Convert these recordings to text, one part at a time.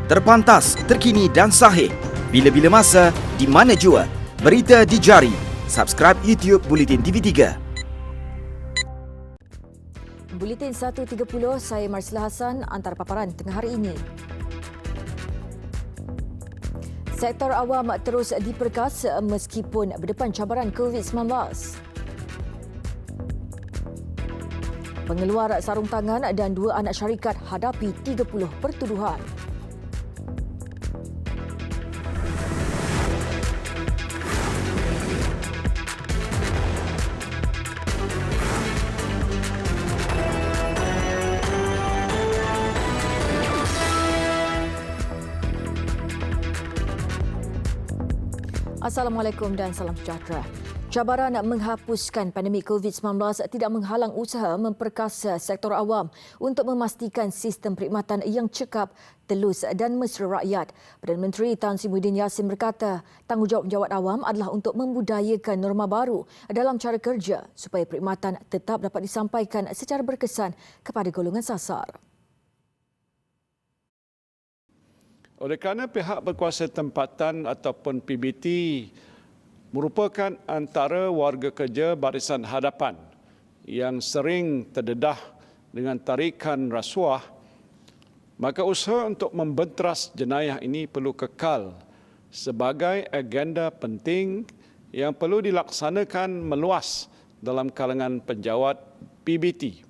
Terpantas, terkini dan sahih. Bila-bila masa, di mana jua. Berita di jari. Subscribe YouTube Bulletin TV3. Buletin 1.30, saya Marsila Hassan, antara paparan tengah hari ini. Sektor awam terus diperkas meskipun berdepan cabaran COVID-19. Pengeluar sarung tangan dan 2 anak syarikat hadapi 30 pertuduhan. Assalamualaikum dan salam sejahtera. Cabaran menghapuskan pandemik COVID-19 tidak menghalang usaha memperkasa sektor awam untuk memastikan sistem perkhidmatan yang cekap, telus dan mesra rakyat. Perdana Menteri Tan Sri Muhyiddin Yassin berkata, tanggungjawab pejabat awam adalah untuk membudayakan norma baru dalam cara kerja supaya perkhidmatan tetap dapat disampaikan secara berkesan kepada golongan sasar. Oleh kerana pihak berkuasa tempatan ataupun PBT merupakan antara warga kerja barisan hadapan yang sering terdedah dengan tarikan rasuah, maka usaha untuk membenteras jenayah ini perlu kekal sebagai agenda penting yang perlu dilaksanakan meluas dalam kalangan penjawat PBT.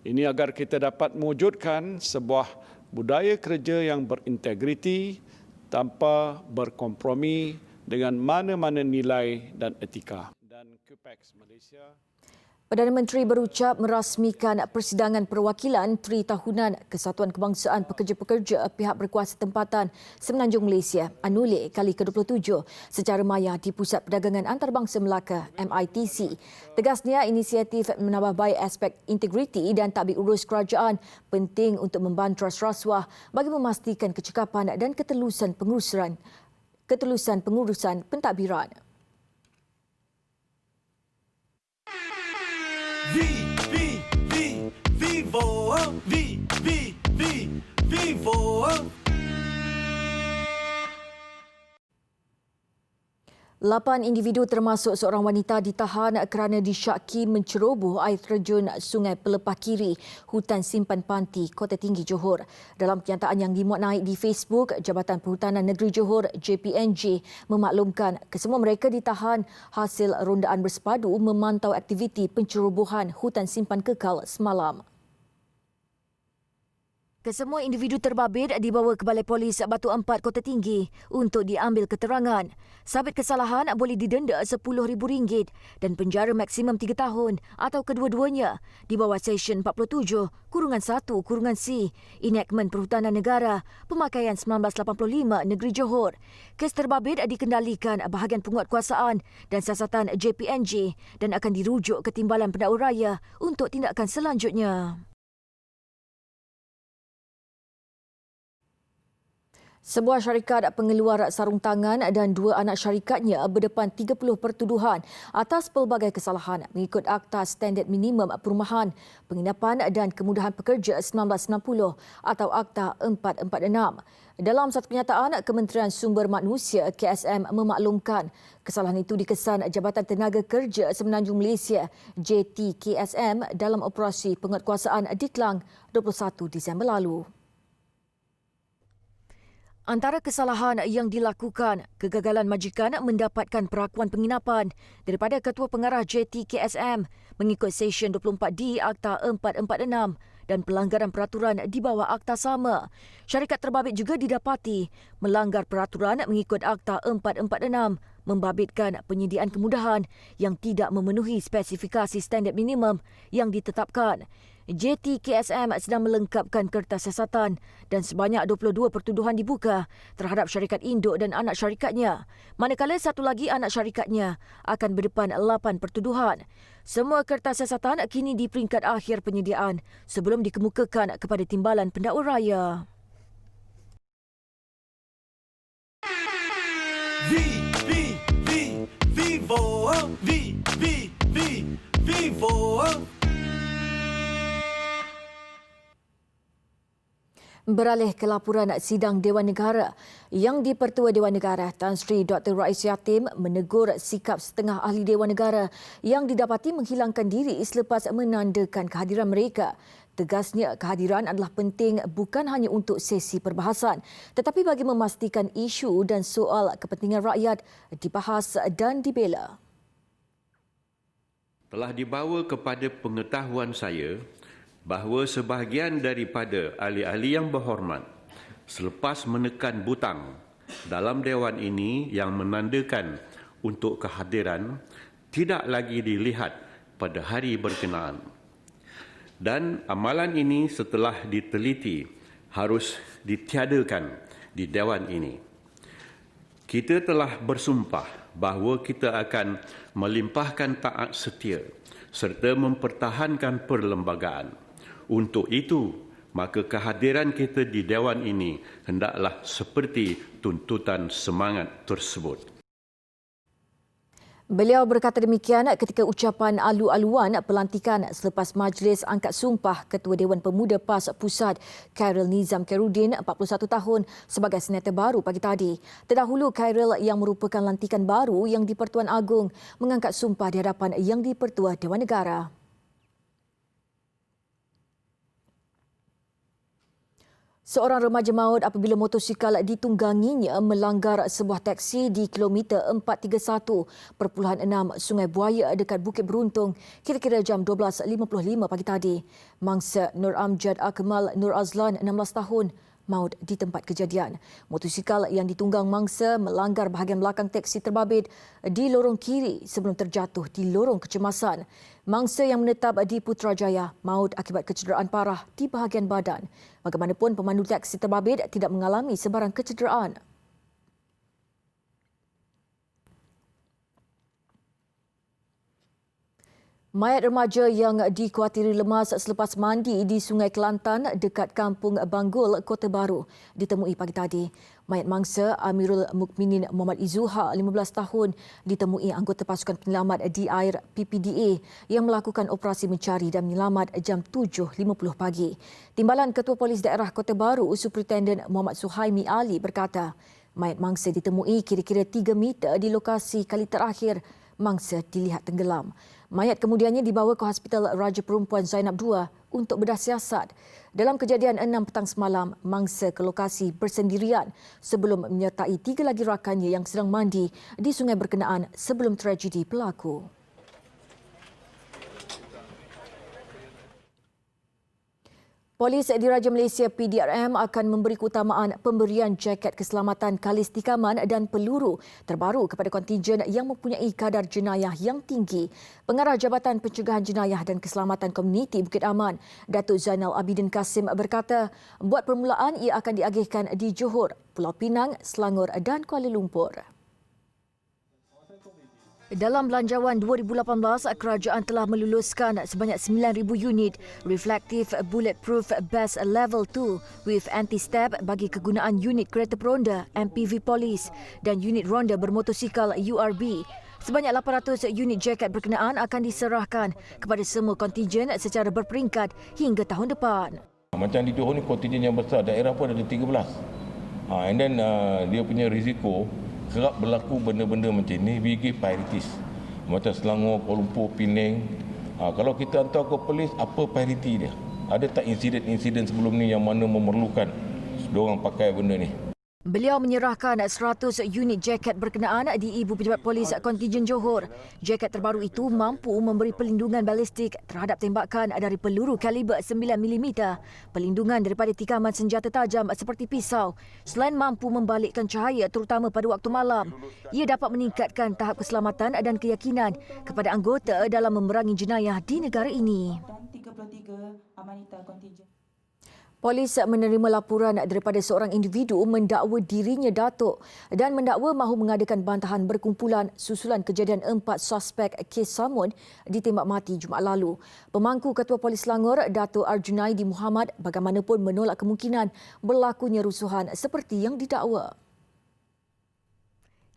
Ini agar kita dapat mewujudkan sebuah budaya kerja yang berintegriti tanpa berkompromi dengan mana-mana nilai dan etika. Dan QPEX Malaysia. Perdana Menteri berucap merasmikan persidangan perwakilan Tri Tahunan Kesatuan Kebangsaan Pekerja-Pekerja pihak berkuasa tempatan Semenanjung Malaysia Anulek kali ke-27 secara maya di Pusat Perdagangan Antarabangsa Melaka MITC. Tegasnya, inisiatif menambah baik aspek integriti dan tadbir urus kerajaan penting untuk membantras rasuah bagi memastikan kecekapan dan ketelusan pengurusan pentadbiran. Vivo. 8 individu termasuk seorang wanita ditahan kerana disyaki menceroboh air terjun Sungai Pelepah Kiri, Hutan Simpan Panti, Kota Tinggi, Johor. Dalam kenyataan yang dimuat naik di Facebook, Jabatan Perhutanan Negeri Johor JPNJ memaklumkan kesemua mereka ditahan hasil rondaan bersepadu memantau aktiviti pencerobohan Hutan Simpan Kekal semalam. Kesemua individu terbabit dibawa ke Balai Polis Batu Empat Kota Tinggi untuk diambil keterangan. Sabit kesalahan boleh didenda RM10,000 dan penjara maksimum 3 tahun atau kedua-duanya di bawah Seksyen 47(1)(c) Enactment Perhutanan Negara Pemakaian 1985 Negeri Johor. Kes terbabit dikendalikan bahagian penguatkuasaan dan siasatan JPNJ dan akan dirujuk ke Timbalan Pendakwa Raya untuk tindakan selanjutnya. Sebuah syarikat pengeluar sarung tangan dan 2 anak syarikatnya berdepan 30 pertuduhan atas pelbagai kesalahan mengikut Akta Standard Minimum Perumahan, Penginapan dan Kemudahan Pekerja 1990 atau Akta 446. Dalam satu kenyataan, Kementerian Sumber Manusia KSM memaklumkan kesalahan itu dikesan Jabatan Tenaga Kerja Semenanjung Malaysia JTKSM dalam operasi penguatkuasaan di Klang 21 Disember lalu. Antara kesalahan yang dilakukan, kegagalan majikan mendapatkan perakuan penginapan daripada Ketua Pengarah JTKSM mengikut Seksyen 24D Akta 446 dan pelanggaran peraturan di bawah akta sama. Syarikat terbabit juga didapati melanggar peraturan mengikut Akta 446, membabitkan penyediaan kemudahan yang tidak memenuhi spesifikasi standard minimum yang ditetapkan. JTKSM sedang melengkapkan kertas siasatan dan sebanyak 22 pertuduhan dibuka terhadap syarikat induk dan anak syarikatnya, manakala satu lagi anak syarikatnya akan berdepan 8 pertuduhan. Semua kertas siasatan kini di peringkat akhir penyediaan sebelum dikemukakan kepada Timbalan Pendakwa Raya. Beralih ke laporan sidang Dewan Negara, Yang di-Pertua Dewan Negara Tan Sri Dr. Rais Yatim menegur sikap setengah ahli Dewan Negara yang didapati menghilangkan diri selepas menandakan kehadiran mereka. Tegasnya, kehadiran adalah penting bukan hanya untuk sesi perbahasan tetapi bagi memastikan isu dan soal kepentingan rakyat dibahas dan dibela. Telah dibawa kepada pengetahuan saya bahawa sebahagian daripada ahli-ahli yang berhormat selepas menekan butang dalam Dewan ini yang menandakan untuk kehadiran tidak lagi dilihat pada hari berkenaan. Dan amalan ini setelah diteliti harus ditiadakan di Dewan ini. Kita telah bersumpah bahawa kita akan melimpahkan taat setia serta mempertahankan perlembagaan. Untuk itu, maka kehadiran kita di Dewan ini hendaklah seperti tuntutan semangat tersebut. Beliau berkata demikian ketika ucapan alu-aluan pelantikan selepas majlis angkat sumpah Ketua Dewan Pemuda PAS Pusat Khairil Nizam Khairuddin, 41 tahun, sebagai senator baru pagi tadi. Terdahulu, Khairil yang merupakan lantikan baru yang di-Pertuan Agong mengangkat sumpah di hadapan Yang di-Pertua Dewan Negara. Seorang remaja maut apabila motosikal ditungganginya melanggar sebuah teksi di kilometer 431.6 Sungai Buaya dekat Bukit Beruntung kira-kira jam 12.55 pagi tadi. Mangsa Nur Amjad Akmal Nur Azlan, 16 tahun, maut di tempat kejadian. Motosikal yang ditunggang mangsa melanggar bahagian belakang teksi terbabit di lorong kiri sebelum terjatuh di lorong kecemasan. Mangsa yang menetap di Putrajaya maut akibat kecederaan parah di bahagian badan. Bagaimanapun, pemandu teksi terbabit tidak mengalami sebarang kecederaan. Mayat remaja yang dikuatiri lemas selepas mandi di Sungai Kelantan dekat Kampung Banggul, Kota Baru ditemui pagi tadi. Mayat mangsa Amirul Mukminin Muhammad Izuha, 15 tahun, ditemui anggota pasukan penyelamat di air PPDA yang melakukan operasi mencari dan menyelamat jam 7.50 pagi. Timbalan Ketua Polis Daerah Kota Baru, Superintenden Muhammad Suhaimi Ali berkata, mayat mangsa ditemui kira-kira 3 meter di lokasi kali terakhir mangsa dilihat tenggelam. Mayat kemudiannya dibawa ke Hospital Raja Perempuan Zainab II untuk bedah siasat. Dalam kejadian 6 petang semalam, mangsa ke lokasi bersendirian sebelum menyertai 3 lagi rakannya yang sedang mandi di sungai berkenaan sebelum tragedi berlaku. Polis Diraja Malaysia PDRM akan memberi keutamaan pemberian jaket keselamatan kalistikaman dan peluru terbaru kepada kontingen yang mempunyai kadar jenayah yang tinggi. Pengarah Jabatan Pencegahan Jenayah dan Keselamatan Komuniti Bukit Aman, Datuk Zainal Abidin Kasim berkata, buat permulaan ia akan diagihkan di Johor, Pulau Pinang, Selangor dan Kuala Lumpur. Dalam belanjawan 2018, kerajaan telah meluluskan sebanyak 9,000 unit Reflective Bulletproof Best Level 2 with anti-step bagi kegunaan unit kereta peronda MPV Polis dan unit ronda bermotosikal URB. Sebanyak 800 unit jaket berkenaan akan diserahkan kepada semua kontingen secara berperingkat hingga tahun depan. Macam di Johor ni kontingen yang besar, daerah pun ada 13. And then dia punya risiko kerap berlaku benda-benda macam ni, we give priorities. Macam Selangor, Kuala Lumpur, Penang. Kalau kita hantar ke polis, apa prioriti dia? Ada tak insiden-insiden sebelum ni yang mana memerlukan diorang pakai benda ni? Beliau menyerahkan 100 unit jaket berkenaan di Ibu Pejabat Polis Kontingen Johor. Jaket terbaru itu mampu memberi pelindungan balistik terhadap tembakan dari peluru kaliber 9mm, pelindungan daripada tikaman senjata tajam seperti pisau. Selain mampu membalikkan cahaya terutama pada waktu malam, ia dapat meningkatkan tahap keselamatan dan keyakinan kepada anggota dalam memerangi jenayah di negara ini. Polis menerima laporan daripada seorang individu mendakwa dirinya datuk dan mendakwa mahu mengadakan bantahan berkumpulan susulan kejadian 4 suspek kes samun ditembak mati Jumaat lalu. Pemangku Ketua Polis Selangor, Datuk Arjunaidi Muhammad, bagaimanapun menolak kemungkinan berlakunya rusuhan seperti yang didakwa.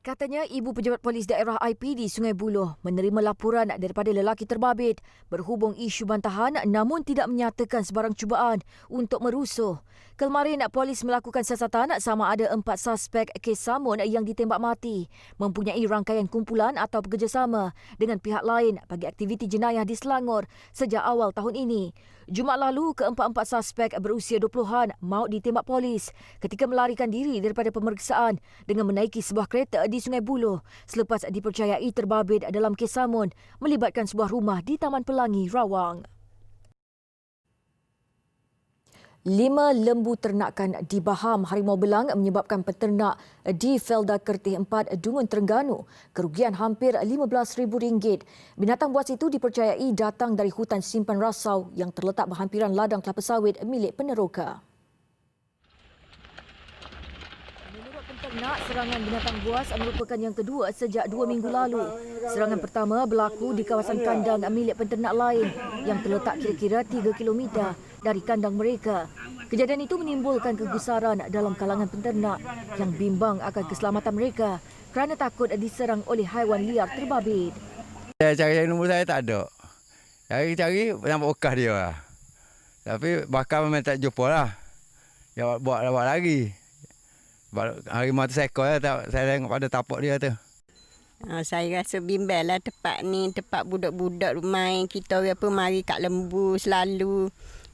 Katanya ibu pejabat polis daerah IPD Sungai Buloh menerima laporan daripada lelaki terbabit berhubung isu bantahan namun tidak menyatakan sebarang cubaan untuk merusuh. Kemarin polis melakukan siasatan sama ada 4 suspek kes samun yang ditembak mati mempunyai rangkaian kumpulan atau bekerjasama dengan pihak lain bagi aktiviti jenayah di Selangor sejak awal tahun ini. Jumaat lalu, keempat-empat suspek berusia 20-an maut ditembak polis ketika melarikan diri daripada pemeriksaan dengan menaiki sebuah kereta di Sungai Buloh selepas dipercayai terbabit dalam kes samun melibatkan sebuah rumah di Taman Pelangi, Rawang. 5 lembu ternakan di Baham Harimau Belang menyebabkan peternak di Felda Kertih 4 Dungun Terengganu kerugian hampir RM15,000. Binatang buas itu dipercayai datang dari hutan simpan rasau yang terletak berhampiran ladang kelapa sawit milik peneroka. Menurut penternak, serangan binatang buas merupakan yang kedua sejak 2 minggu lalu. Serangan pertama berlaku di kawasan kandang milik penternak lain yang terletak kira-kira 3 km dari kandang mereka. Kejadian itu menimbulkan kegusaran dalam kalangan penternak yang bimbang akan keselamatan mereka kerana takut diserang oleh haiwan liar terbabit. Saya cari nombor saya tak ada. Cari nampak bekas dia lah. Tapi bakal memang tak jumpa lah. Dia buat lagi. Harimau tu seekor lah. Saya tengok pada tapak dia tu. Saya rasa bimbang lah tempat ni. Tempat budak-budak main. Kita orang pun mari kat lembu selalu.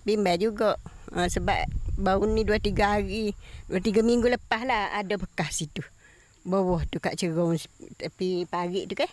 Bimbang juga. Sebab baru ni 2-3 hari. 2-3 minggu lepas lah ada bekas situ. Bawah tu kat cerong tepi parit tu kan.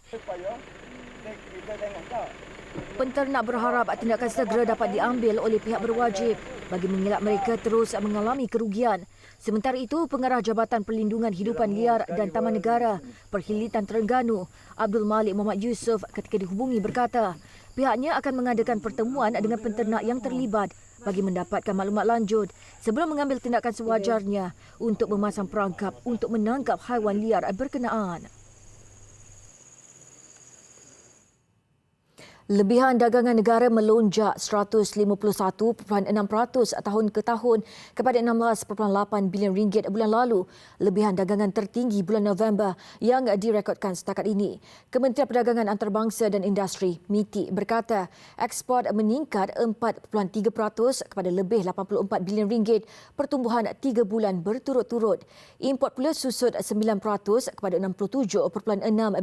Penternak berharap tindakan segera dapat diambil oleh pihak berwajib bagi mengelak mereka terus mengalami kerugian. Sementara itu, Pengarah Jabatan Perlindungan Hidupan Liar dan Taman Negara Perkhidmatan Terengganu, Abdul Malik Muhammad Yusof ketika dihubungi berkata, pihaknya akan mengadakan pertemuan dengan penternak yang terlibat bagi mendapatkan maklumat lanjut sebelum mengambil tindakan sewajarnya untuk memasang perangkap untuk menangkap haiwan liar berkenaan. Lebihan dagangan negara melonjak 151.6% tahun ke tahun kepada 16.8 bilion ringgit bulan lalu, lebihan dagangan tertinggi bulan November yang direkodkan setakat ini. Kementerian Perdagangan Antarabangsa dan Industri (MITI) berkata ekspor meningkat 4.3% kepada lebih 84 bilion ringgit pertumbuhan 3 bulan berturut-turut. Import pula susut 9% kepada 67.6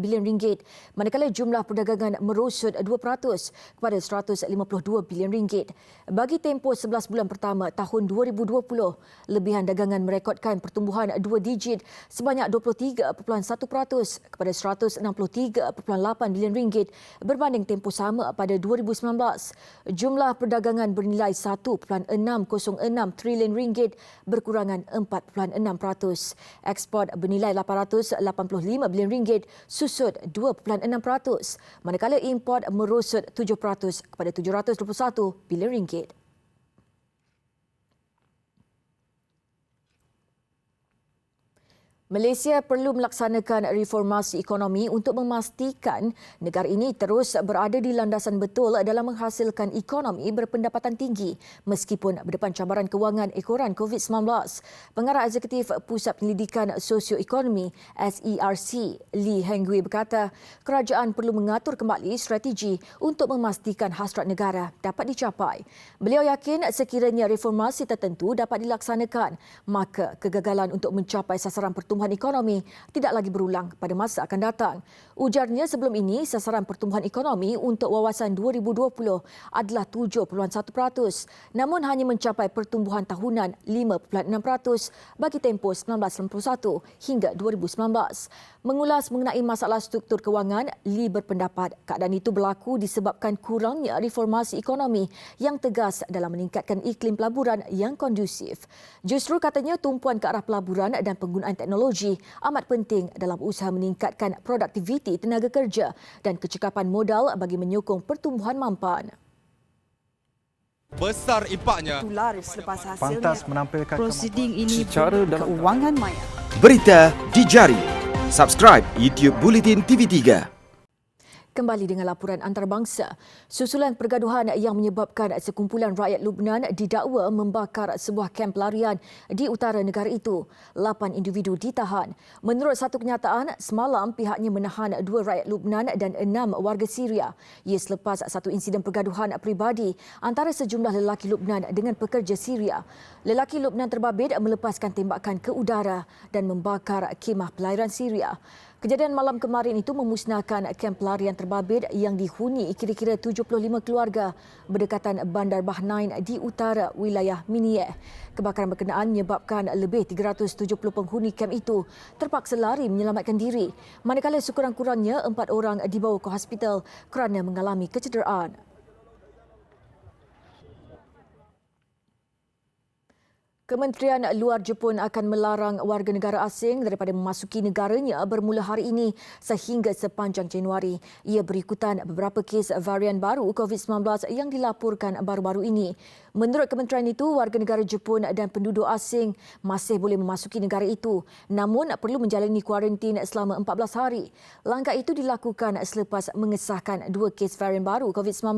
bilion ringgit, manakala jumlah perdagangan merosot 2% kepada 152 bilion ringgit. Bagi tempoh 11 bulan pertama tahun 2020, lebihan dagangan merekodkan pertumbuhan 2 digit sebanyak 23.1% kepada 163.8 bilion ringgit berbanding tempoh sama pada 2019. Jumlah perdagangan bernilai 1.606 trilion ringgit berkurangan 4.6%. Ekspor bernilai 885 bilion ringgit susut 2.6%, manakala import merosot 7% kepada 721 bilion ringgit. Malaysia perlu melaksanakan reformasi ekonomi untuk memastikan negara ini terus berada di landasan betul dalam menghasilkan ekonomi berpendapatan tinggi meskipun berdepan cabaran kewangan ekoran COVID-19. Pengarah Eksekutif Pusat Penyelidikan Sosioekonomi SERC, Lee Heng Gui berkata, kerajaan perlu mengatur kembali strategi untuk memastikan hasrat negara dapat dicapai. Beliau yakin sekiranya reformasi tertentu dapat dilaksanakan, maka kegagalan untuk mencapai sasaran pertumbuhan ekonomi tidak lagi berulang pada masa akan datang. Ujarnya sebelum ini sasaran pertumbuhan ekonomi untuk wawasan 2020 adalah 7.1%, namun hanya mencapai pertumbuhan tahunan 5.6% bagi tempoh 1991 hingga 2019. Mengulas mengenai masalah struktur kewangan, Lee berpendapat keadaan itu berlaku disebabkan kurangnya reformasi ekonomi yang tegas dalam meningkatkan iklim pelaburan yang kondusif. Justru katanya tumpuan ke arah pelaburan dan penggunaan teknologi amat penting dalam usaha meningkatkan produktiviti tenaga kerja dan kecekapan modal bagi menyokong pertumbuhan mampan. Besar impaknya. Pantas menampilkan prosiding ini secara keuangan maya. Berita di jari. Subscribe YouTube Bulletin TV3. kembali dengan laporan antarabangsa. Susulan pergaduhan yang menyebabkan sekumpulan rakyat Lubnan didakwa membakar sebuah kamp pelarian di utara negara itu. 8 individu ditahan. Menurut satu kenyataan, semalam pihaknya menahan 2 rakyat Lubnan dan 6 warga Syria. Ia selepas satu insiden pergaduhan peribadi antara sejumlah lelaki Lubnan dengan pekerja Syria. Lelaki Lubnan terbabit melepaskan tembakan ke udara dan membakar khemah pelayaran Syria. Kejadian malam kemarin itu memusnahkan kamp pelarian terbabit yang dihuni kira-kira 75 keluarga berdekatan Bandar Bahnain di utara wilayah Miniyeh. Kebakaran berkenaan menyebabkan lebih 370 penghuni kamp itu terpaksa lari menyelamatkan diri, manakala sekurang-kurangnya 4 orang dibawa ke hospital kerana mengalami kecederaan. Kementerian Luar Jepun akan melarang warga negara asing daripada memasuki negaranya bermula hari ini sehingga sepanjang Januari. Ia berikutan beberapa kes varian baru COVID-19 yang dilaporkan baru-baru ini. Menurut kementerian itu, warga negara Jepun dan penduduk asing masih boleh memasuki negara itu, namun perlu menjalani kuarantin selama 14 hari. Langkah itu dilakukan selepas mengesahkan 2 kes varian baru COVID-19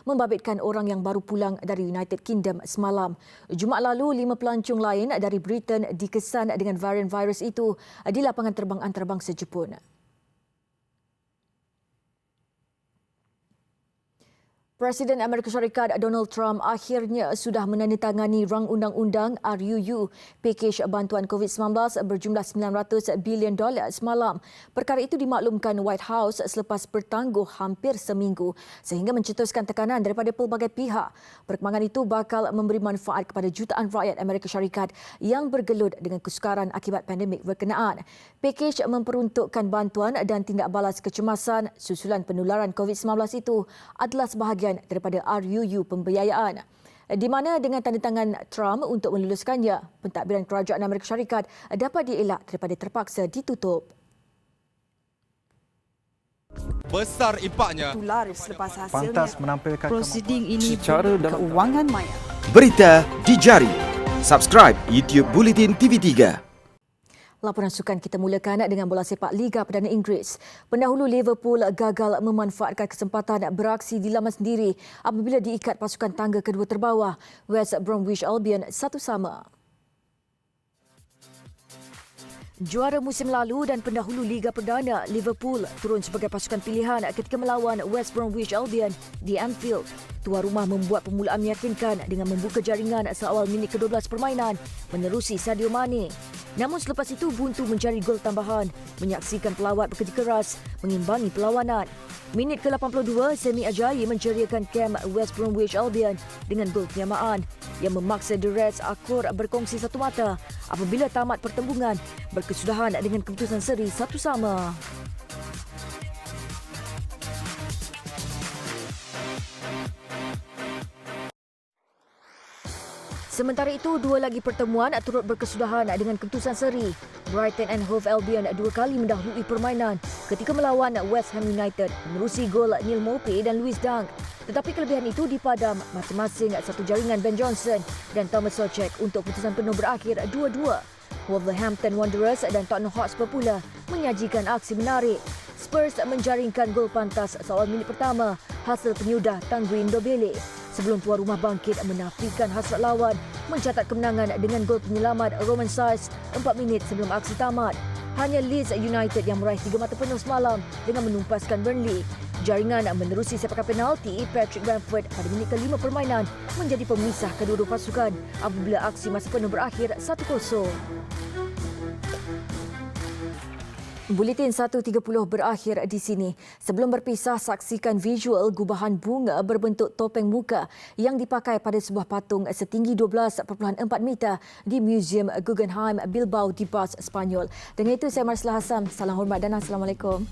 membabitkan orang yang baru pulang dari United Kingdom semalam. Jumaat lalu, 5 pelancong lain dari Britain dikesan dengan varian virus itu di lapangan terbang antarabangsa Jepun. Presiden Amerika Syarikat Donald Trump akhirnya sudah menandatangani rang undang-undang RUU, pakej bantuan COVID-19 berjumlah $900 bilion semalam. Perkara itu dimaklumkan White House selepas bertangguh hampir seminggu sehingga mencetuskan tekanan daripada pelbagai pihak. Perkembangan itu bakal memberi manfaat kepada jutaan rakyat Amerika Syarikat yang bergelut dengan kesukaran akibat pandemik berkenaan. Pakej memperuntukkan bantuan dan tindak balas kecemasan susulan penularan COVID-19 itu adalah sebahagian daripada RUU pembiayaan, di mana dengan tanda tangan Trump untuk meluluskannya, pentadbiran kerajaan Amerika Syarikat dapat dielak daripada terpaksa ditutup. Besar impaknya. Tular selepas hasilnya. Pantas menampilkan prosiding ini secara dalam keuangan maya. Berita di jari. Subscribe YouTube Bulletin TV3. Laporan sukan kita mulakan dengan bola sepak Liga Perdana Inggeris. Pendahulu Liverpool gagal memanfaatkan kesempatan beraksi di laman sendiri apabila diikat pasukan tangga kedua terbawah West Bromwich Albion 1-1. Juara musim lalu dan pendahulu Liga Perdana, Liverpool turun sebagai pasukan pilihan ketika melawan West Bromwich Albion di Anfield. Tuan rumah membuat permulaan meyakinkan dengan membuka jaringan seawal minit ke-12 permainan menerusi Sadio Mane. Namun selepas itu buntu mencari gol tambahan, menyaksikan pelawat bekerja keras mengimbangi perlawanan. Minit ke-82, Semi Ajayi menceriakan kem West Bromwich Albion dengan gol penyamaan yang memaksa The Reds akur berkongsi satu mata apabila tamat pertembungan berkesudahan dengan keputusan seri 1-1. Sementara itu, 2 lagi pertemuan turut berkesudahan dengan keputusan seri. Brighton and Hove Albion 2 kali mendahului permainan ketika melawan West Ham United menerusi gol Neil Maupay dan Lewis Dunk. Tetapi kelebihan itu dipadam masing-masing satu jaringan Ben Johnson dan Thomas Soucek untuk keputusan penuh berakhir 2-2. Wolverhampton Wanderers dan Tottenham Hotspur pula menyajikan aksi menarik. Spurs menjaringkan gol pantas seawal minit pertama hasil penyudah Tanguy Ndombele. Sebelum tuan rumah bangkit menafikan hasrat lawan, mencatat kemenangan dengan gol penyelamat Romain Saïx 4 minit sebelum aksi tamat. Hanya Leeds United yang meraih 3 mata penuh semalam dengan menumpaskan Burnley. Jaringan menerusi sepakan penalti Patrick Bamford pada minit ke-5 permainan menjadi pemisah kedua-dua pasukan apabila aksi masa penuh berakhir 1-0. Buletin 1.30 berakhir di sini. Sebelum berpisah, saksikan visual gubahan bunga berbentuk topeng muka yang dipakai pada sebuah patung setinggi 12.4 meter di Museum Guggenheim Bilbao di Bas, Spanyol. Dengan itu, saya Marslah Hassam. Salam hormat dan Assalamualaikum.